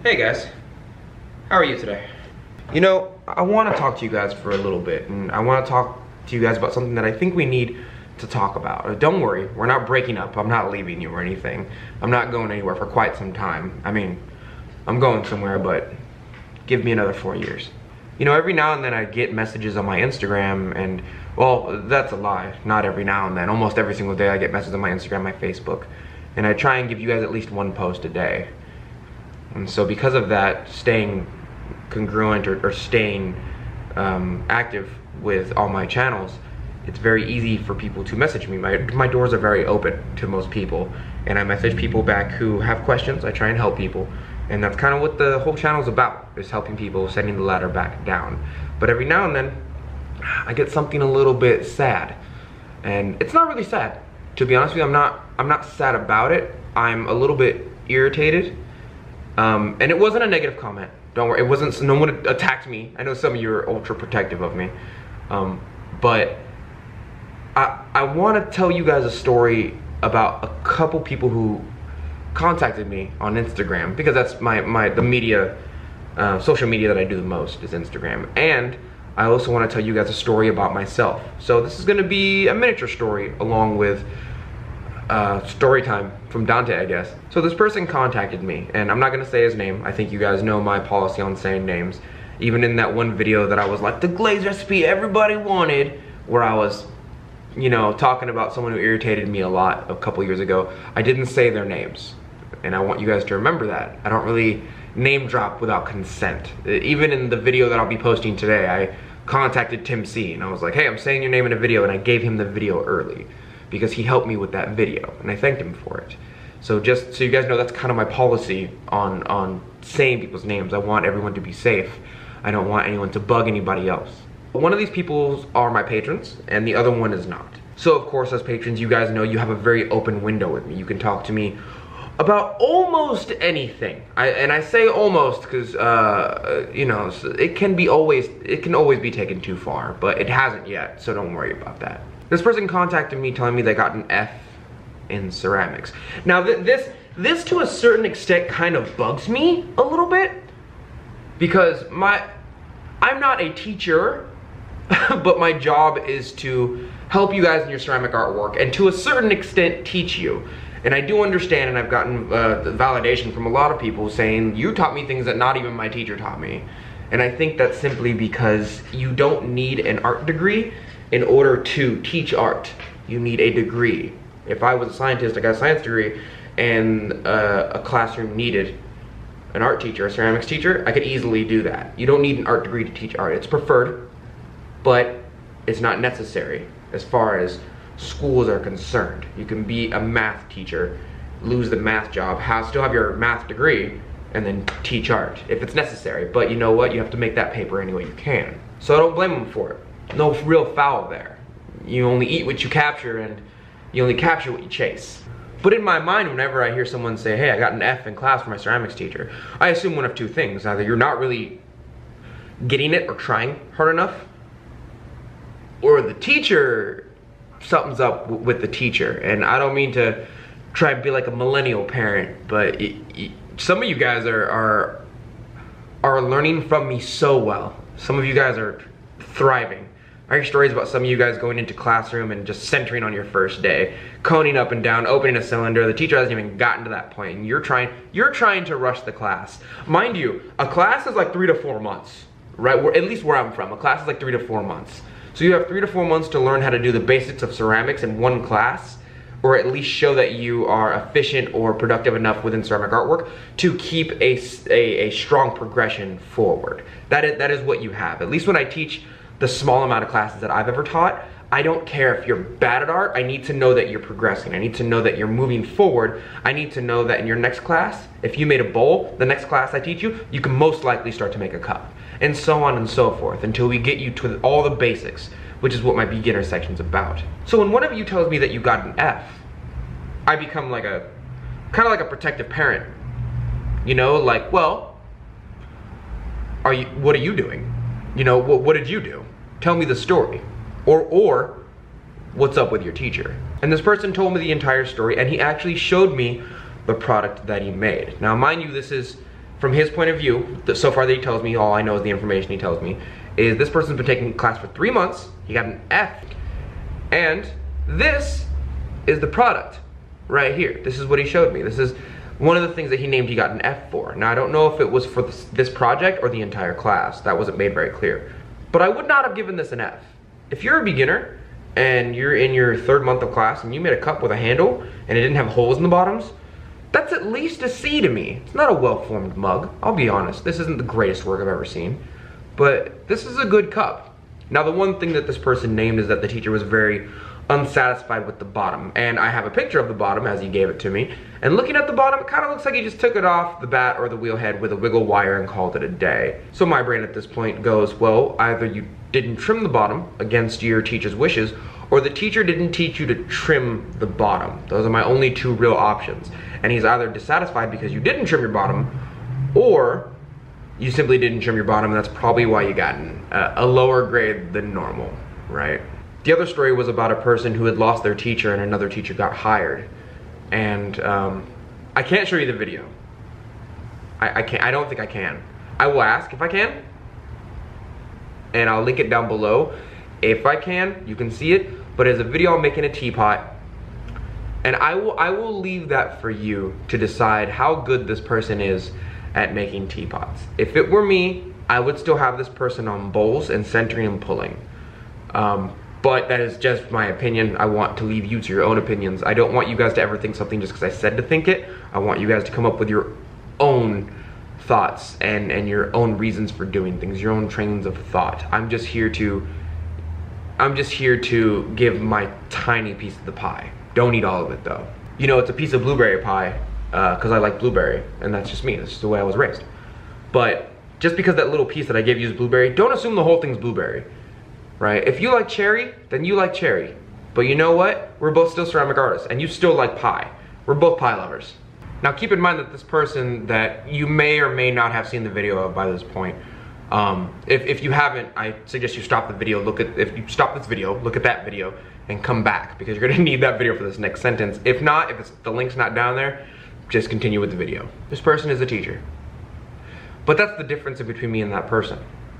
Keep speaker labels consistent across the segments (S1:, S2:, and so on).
S1: Hey guys, how are you today? You know, I want to talk to you guys for a little bit, and I want to talk to you guys about something that I think we need to talk about. Don't worry, we're not breaking up. I'm not leaving you or anything. I'm not going anywhere for quite some time. I mean, I'm going somewhere, but give me another 4 years. You know, every now and then I get messages on my Instagram, and well, that's a lie. Not every now and then. Almost every single day I get messages on my Instagram, my Facebook, and I try and give you guys at least one post a day. And so because of that, staying congruent or staying active with all my channels, it's very easy for people to message me. My doors are very open to most people, and I message people back who have questions. I try and help people, and that's kind of what the whole channel is about, is helping people, setting the ladder back down. But every now and then, I get something a little bit sad, and it's not really sad. To be honest with you, I'm not sad about it. I'm a little bit irritated. And it wasn't a negative comment. Don't worry, it wasn't, no one attacked me. I know some of you are ultra protective of me. But I want to tell you guys a story about a couple people who contacted me on Instagram, because that's the media, social media that I do the most is Instagram. And I also want to tell you guys a story about myself. So this is going to be a miniature story along with story time from Dante, I guess. So this person contacted me, and I'm not gonna say his name. I think you guys know my policy on saying names. Even in that one video that I was like, the glaze recipe everybody wanted, where I was, you know, talking about someone who irritated me a lot a couple years ago, I didn't say their names. And I want you guys to remember that. I don't really name drop without consent. Even in the video that I'll be posting today, I contacted Tim C, and I was like, hey, I'm saying your name in a video, and I gave him the video early, because he helped me with that video, and I thanked him for it. So just so you guys know, that's kind of my policy on saying people's names. I want everyone to be safe. I don't want anyone to bug anybody else. One of these people are my patrons, and the other one is not. So of course, as patrons, you guys know you have a very open window with me. You can talk to me about almost anything. And I say almost because, you know, it can always be taken too far, but it hasn't yet, so don't worry about that. This person contacted me telling me they got an F in ceramics. Now this to a certain extent kind of bugs me a little bit, because I'm not a teacher, but my job is to help you guys in your ceramic artwork and to a certain extent teach you. And I do understand, and I've gotten validation from a lot of people saying, you taught me things that not even my teacher taught me. And I think that's simply because you don't need an art degree in order to teach art. You need a degree. If I was a scientist, I got a science degree, and a classroom needed an art teacher, a ceramics teacher, I could easily do that. You don't need an art degree to teach art. It's preferred, but it's not necessary as far as schools are concerned. You can be a math teacher, lose the math job, still have your math degree, and then teach art if it's necessary. But you know what? You have to make that paper any way you can. So I don't blame them for it. No real foul there. You only eat what you capture, and you only capture what you chase. But in my mind, whenever I hear someone say, hey, I got an F in class for my ceramics teacher, I assume one of two things. Either you're not really getting it or trying hard enough, or the teacher, something's up with the teacher. And I don't mean to try and be like a millennial parent, but some of you guys are learning from me so well. Some of you guys are thriving. I hear stories about some of you guys going into classroom and just centering on your first day, coning up and down, opening a cylinder. The teacher hasn't even gotten to that point, and you're trying to rush the class. Mind you, a class is like 3 to 4 months, right? At least where I'm from, a class is like 3 to 4 months. So you have 3 to 4 months to learn how to do the basics of ceramics in one class, or at least show that you are efficient or productive enough within ceramic artwork to keep a strong progression forward. That is what you have. At least when I teach the small amount of classes that I've ever taught, I don't care if you're bad at art. I need to know that you're progressing. I need to know that you're moving forward. I need to know that in your next class, if you made a bowl, the next class I teach you, you can most likely start to make a cup. And so on and so forth, until we get you to all the basics, which is what my beginner section's about. So when one of you tells me that you got an F, I become like kind of like a protective parent. You know, like, well, what are you doing? You know, what did you do? Tell me the story. Or what's up with your teacher? And this person told me the entire story, and he actually showed me the product that he made. Now, mind you, this is from his point of view, so far that he tells me, all I know is the information he tells me, is this person's been taking class for 3 months, he got an F, and this is the product right here. This is what he showed me. This is one of the things that he named he got an F for. Now I don't know if it was for this project or the entire class. That wasn't made very clear. But I would not have given this an F. If you're a beginner and you're in your 3rd month of class and you made a cup with a handle and it didn't have holes in the bottoms, that's at least a C to me. It's not a well-formed mug, I'll be honest. This isn't the greatest work I've ever seen, but this is a good cup. Now the one thing that this person named is that the teacher was very unsatisfied with the bottom, and I have a picture of the bottom as he gave it to me, and looking at the bottom, it kind of looks like he just took it off the bat or the wheel head with a wiggle wire and called it a day. So my brain at this point goes, well, either you didn't trim the bottom against your teacher's wishes, or the teacher didn't teach you to trim the bottom. Those are my only 2 real options. And he's either dissatisfied because you didn't trim your bottom, or you simply didn't trim your bottom, and that's probably why you got a lower grade than normal, right? The other story was about a person who had lost their teacher and another teacher got hired. And I can't show you the video. I don't think I can. I will ask if I can, and I'll link it down below. If I can, you can see it, but it's a video I'm making a teapot, and I will leave that for you to decide how good this person is at making teapots. If it were me, I would still have this person on bowls and centering and pulling. But that is just my opinion. I want to leave you to your own opinions. I don't want you guys to ever think something just because I said to think it. I want you guys to come up with your own thoughts and your own reasons for doing things, your own trains of thought. I'm just here to give my tiny piece of the pie. Don't eat all of it though. You know, it's a piece of blueberry pie because I like blueberry, and that's just me. That's just the way I was raised. But just because that little piece that I gave you is blueberry, don't assume the whole thing's blueberry. Right? If you like cherry, then you like cherry. But you know what? We're both still ceramic artists, and you still like pie. We're both pie lovers. Now keep in mind that this person that you may or may not have seen the video of by this point, if you haven't, I suggest you stop the video, if you stop this video, look at that video, and come back, because you're gonna need that video for this next sentence. If not, if the link's not down there, just continue with the video. This person is a teacher. But that's the difference between me and that person,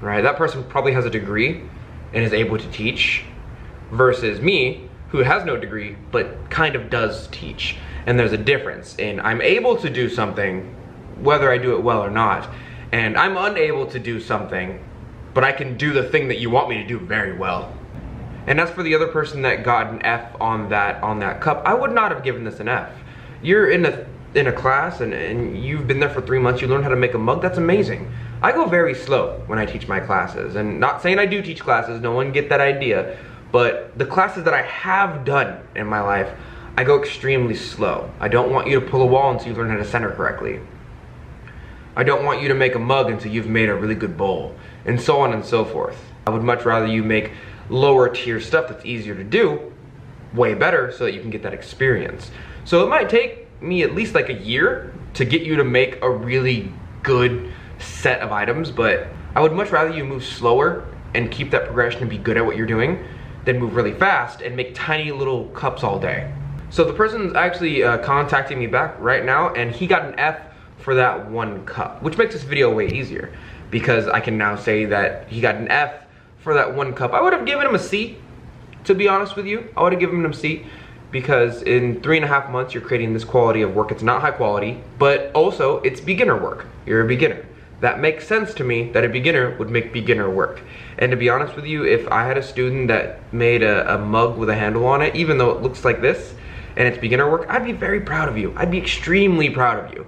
S1: right? That person probably has a degree and is able to teach, versus me, who has no degree but kind of does teach. And there's a difference in I'm able to do something whether I do it well or not, and I'm unable to do something but I can do the thing that you want me to do very well. And as for the other person that got an F on that cup, I would not have given this an F. You're in a class and you've been there for 3 months, you learn how to make a mug, that's amazing. I go very slow when I teach my classes, and not saying I do teach classes, no one get that idea, but the classes that I have done in my life, I go extremely slow. I don't want you to pull a wall until you learn how to center correctly. I don't want you to make a mug until you've made a really good bowl, and so on and so forth. I would much rather you make lower tier stuff that's easier to do, way better, so that you can get that experience. So it might take me at least like a year to get you to make a really good set of items, but I would much rather you move slower and keep that progression and be good at what you're doing than move really fast and make tiny little cups all day. So the person's actually contacting me back right now, and he got an F for that 1 cup, which makes this video way easier because I can now say that he got an F for that 1 cup. I would have given him a C, to be honest with you. I would have given him a C, because in 3.5 months you're creating this quality of work. It's not high quality, but also it's beginner work. You're a beginner. That makes sense to me that a beginner would make beginner work. And to be honest with you, if I had a student that made a mug with a handle on it, even though it looks like this, and it's beginner work, I'd be very proud of you. I'd be extremely proud of you.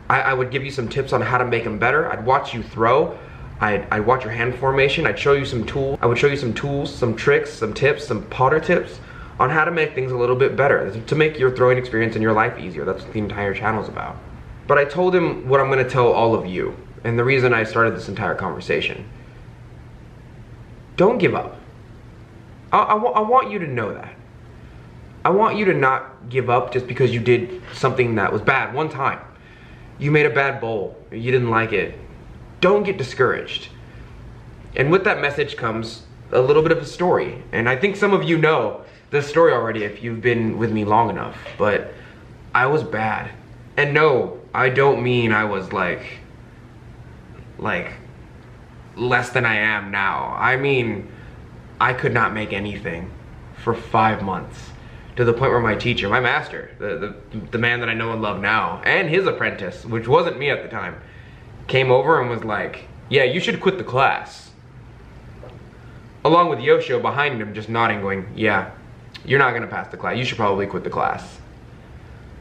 S1: I would give you some tips on how to make them better. I'd watch you throw. I'd watch your hand formation. I'd show you some tools. I would show you some tools, some tricks, some tips, some potter tips on how to make things a little bit better, to make your throwing experience in your life easier. That's what the entire channel's about. But I told him what I'm gonna tell all of you, and the reason I started this entire conversation. Don't give up. I want you to know that. I want you to not give up just because you did something that was bad one time. You made a bad bowl, or you didn't like it. Don't get discouraged. And with that message comes a little bit of a story. And I think some of you know this story already if you've been with me long enough, but I was bad. And no, I don't mean I was like like less than I am now. I mean, I could not make anything for 5 months, to the point where my teacher, my master, the man that I know and love now, and his apprentice, which wasn't me at the time, came over and was like, yeah, you should quit the class. Along with Yoshio behind him just nodding, going, yeah, you're not gonna pass the class, you should probably quit the class.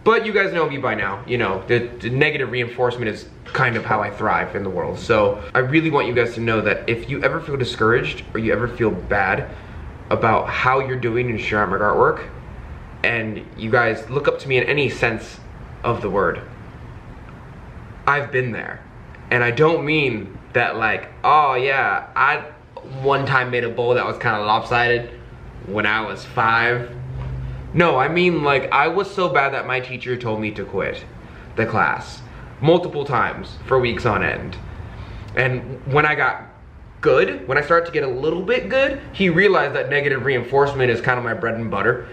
S1: But you guys know me by now, you know, the negative reinforcement is kind of how I thrive in the world. So I really want you guys to know that if you ever feel discouraged or you ever feel bad about how you're doing in ceramic artwork, and you guys look up to me in any sense of the word, I've been there. And I don't mean that like, oh yeah, I one time made a bowl that was kind of lopsided when I was 5. No, I mean like I was so bad that my teacher told me to quit the class multiple times for weeks on end. And when I got good, when I started to get a little bit good, he realized that negative reinforcement is kind of my bread and butter.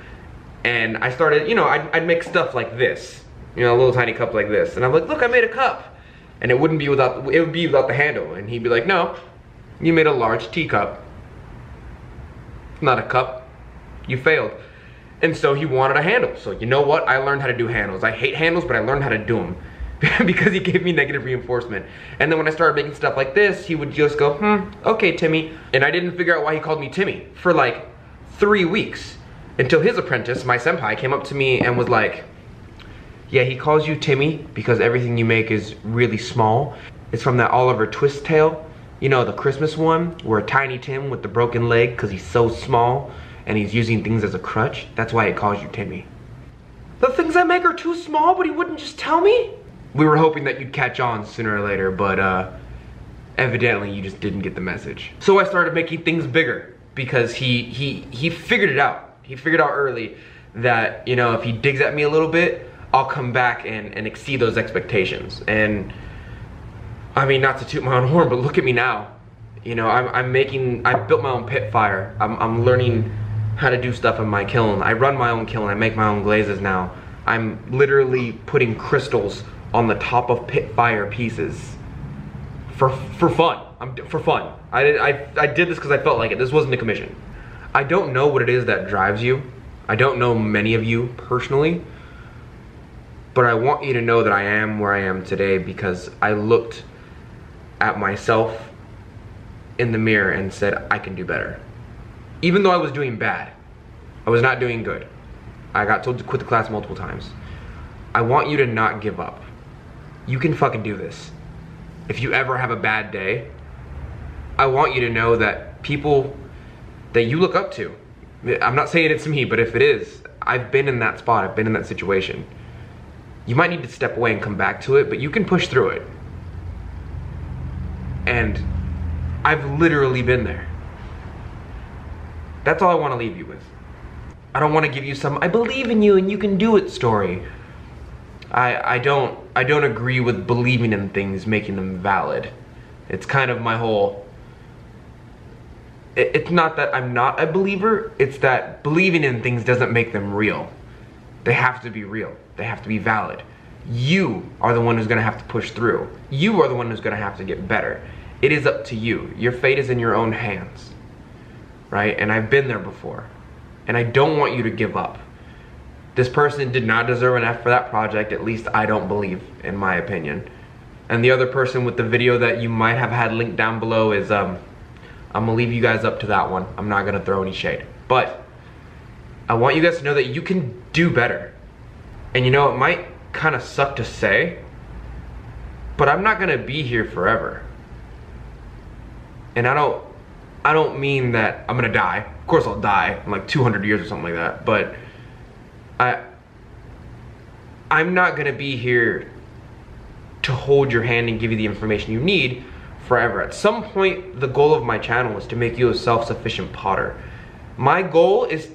S1: And I started, you know, I'd make stuff like this, you know, a little tiny cup like this. And I'm like, look, I made a cup. And it would be without the handle. And he'd be like, no, you made a large teacup. Not a cup. You failed. And so he wanted a handle. So you know what? I learned how to do handles. I hate handles, but I learned how to do them because he gave me negative reinforcement. And then when I started making stuff like this, he would just go, okay, Timmy. And I didn't figure out why he called me Timmy for like 3 weeks, until his apprentice, my senpai, came up to me and was like, yeah, he calls you Timmy because everything you make is really small. It's from that Oliver Twist tale, you know, the Christmas one, where Tiny Tim with the broken leg, because he's so small and he's using things as a crutch. That's why it calls you Timmy. The things I make are too small, but he wouldn't just tell me? We were hoping that you'd catch on sooner or later, but evidently you just didn't get the message. So I started making things bigger because he figured it out. He figured out early that, you know, if he digs at me a little bit, I'll come back and exceed those expectations. And I mean, not to toot my own horn, but look at me now. You know, I built my own pit fire. I'm learning how to do stuff in my kiln. I run my own kiln. I make my own glazes now. I'm literally putting crystals on the top of pit fire pieces for fun. For fun. I did this because I felt like it. This wasn't a commission. I don't know what it is that drives you. I don't know many of you personally, but I want you to know that I am where I am today because I looked at myself in the mirror and said, I can do better. Even though I was doing bad, I was not doing good. I got told to quit the class multiple times. I want you to not give up. You can fucking do this. If you ever have a bad day, I want you to know that people that you look up to, I'm not saying it's me, but if it is, I've been in that spot, I've been in that situation. You might need to step away and come back to it, but you can push through it. And I've literally been there. That's all I want to leave you with. I don't want to give you some, I believe in you and you can do it story. I don't agree with believing in things, making them valid. It's kind of my whole, it's not that I'm not a believer, it's that believing in things doesn't make them real. They have to be real. They have to be valid. You are the one who's gonna have to push through. You are the one who's gonna have to get better. It is up to you. Your fate is in your own hands, right? And I've been there before. And I don't want you to give up. This person did not deserve an F for that project, at least I don't believe, in my opinion. And the other person with the video that you might have had linked down below is, I'm gonna leave you guys up to that one. I'm not gonna throw any shade. But I want you guys to know that you can do better. And you know, it might kind of suck to say, but I'm not gonna be here forever. And I don't mean that I'm gonna die. Of course I'll die in like 200 years or something like that, but I'm not gonna be here to hold your hand and give you the information you need forever. At some point, the goal of my channel is to make you a self-sufficient potter. My goal is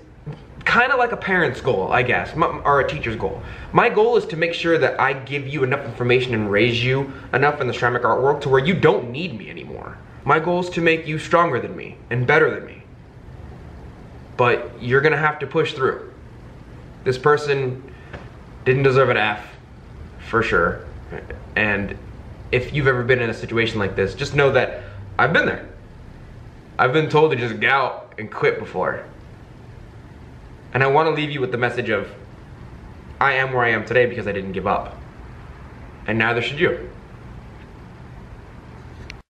S1: kind of like a parent's goal, I guess, or a teacher's goal. My goal is to make sure that I give you enough information and raise you enough in the ceramic art world to where you don't need me anymore. My goal is to make you stronger than me and better than me. But you're gonna have to push through. This person didn't deserve an F, for sure. And if you've ever been in a situation like this, just know that I've been there. I've been told to just get out and quit before. And I want to leave you with the message of, I am where I am today because I didn't give up. And neither should you.